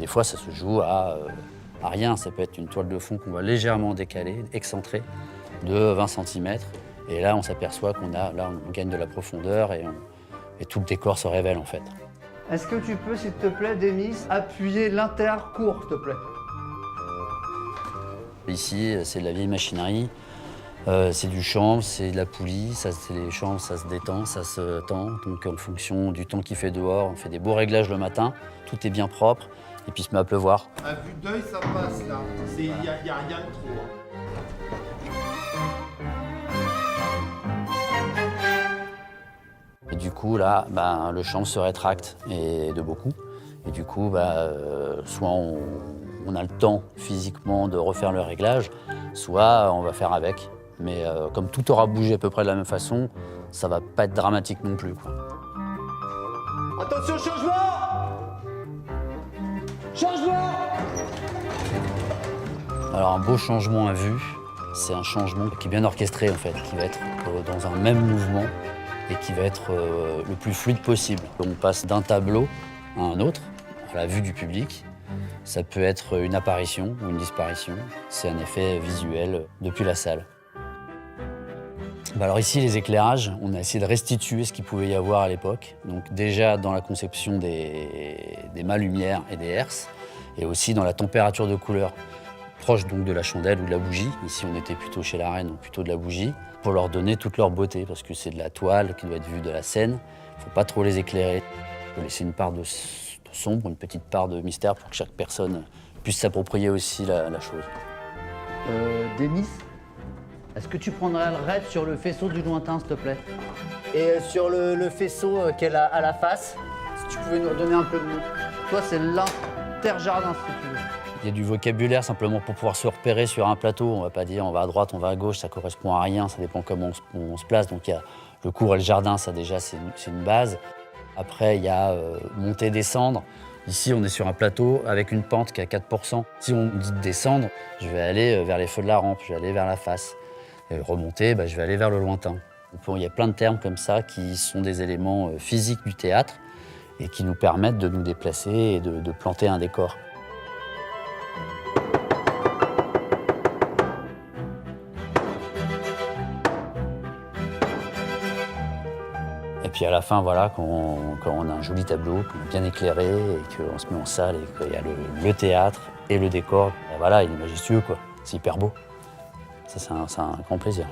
des fois, ça se joue à rien. Ça peut être une toile de fond qu'on va légèrement décaler, excentrer de 20 cm. Et là, on s'aperçoit on gagne de la profondeur et tout le décor se révèle en fait. Est-ce que tu peux, s'il te plaît, Demis, appuyer l'intercourt, s'il te plaît? Ici, c'est de la vieille machinerie. C'est du chanvre, c'est de la poulie, les chanvres, ça se détend, ça se tend. Donc en fonction du temps qu'il fait dehors, on fait des beaux réglages le matin, tout est bien propre, et puis il se met à pleuvoir. À vue d'œil, ça passe là. Il n'y a rien de trop. Et du coup, là, le chanvre se rétracte, et de beaucoup. Et du coup, soit on a le temps physiquement de refaire le réglage, soit on va faire avec. Mais comme tout aura bougé à peu près de la même façon, ça va pas être dramatique non plus, quoi. Attention, changement! Changement! Alors un beau changement à vue, c'est un changement qui est bien orchestré en fait, qui va être dans un même mouvement et qui va être le plus fluide possible. On passe d'un tableau à un autre, à la vue du public. Ça peut être une apparition ou une disparition. C'est un effet visuel depuis la salle. Alors ici, les éclairages, on a essayé de restituer ce qu'il pouvait y avoir à l'époque. Donc déjà dans la conception des mâts-lumière et des herses, et aussi dans la température de couleur, proche donc de la chandelle ou de la bougie. Ici, on était plutôt chez la reine, donc plutôt de la bougie, pour leur donner toute leur beauté, parce que c'est de la toile qui doit être vue de la scène. Il ne faut pas trop les éclairer. Il faut laisser une part de sombre, une petite part de mystère pour que chaque personne puisse s'approprier aussi la chose. Demis, est-ce que tu prendrais le raid sur le faisceau du lointain, s'il te plaît? Et sur le faisceau qu'elle a à la face, si tu pouvais nous redonner un peu de nom. Toi, c'est l'interjardin, si tu veux. Il y a du vocabulaire simplement pour pouvoir se repérer sur un plateau. On ne va pas dire on va à droite, on va à gauche, ça correspond à rien, ça dépend comment on se place. Donc il y a le cours et le jardin, ça déjà c'est une base. Après il y a monter, descendre. Ici on est sur un plateau avec une pente qui est à 4%. Si on dit de descendre, je vais aller vers les feux de la rampe, je vais aller vers la face. Et remonter, je vais aller vers le lointain. Il y a plein de termes comme ça qui sont des éléments physiques du théâtre et qui nous permettent de nous déplacer et de planter un décor. Et puis à la fin, voilà, quand on a un joli tableau, qu'on est bien éclairé et qu'on se met en salle et qu'il y a le théâtre et le décor, voilà, il est majestueux, quoi. C'est hyper beau. Ça, c'est un grand plaisir.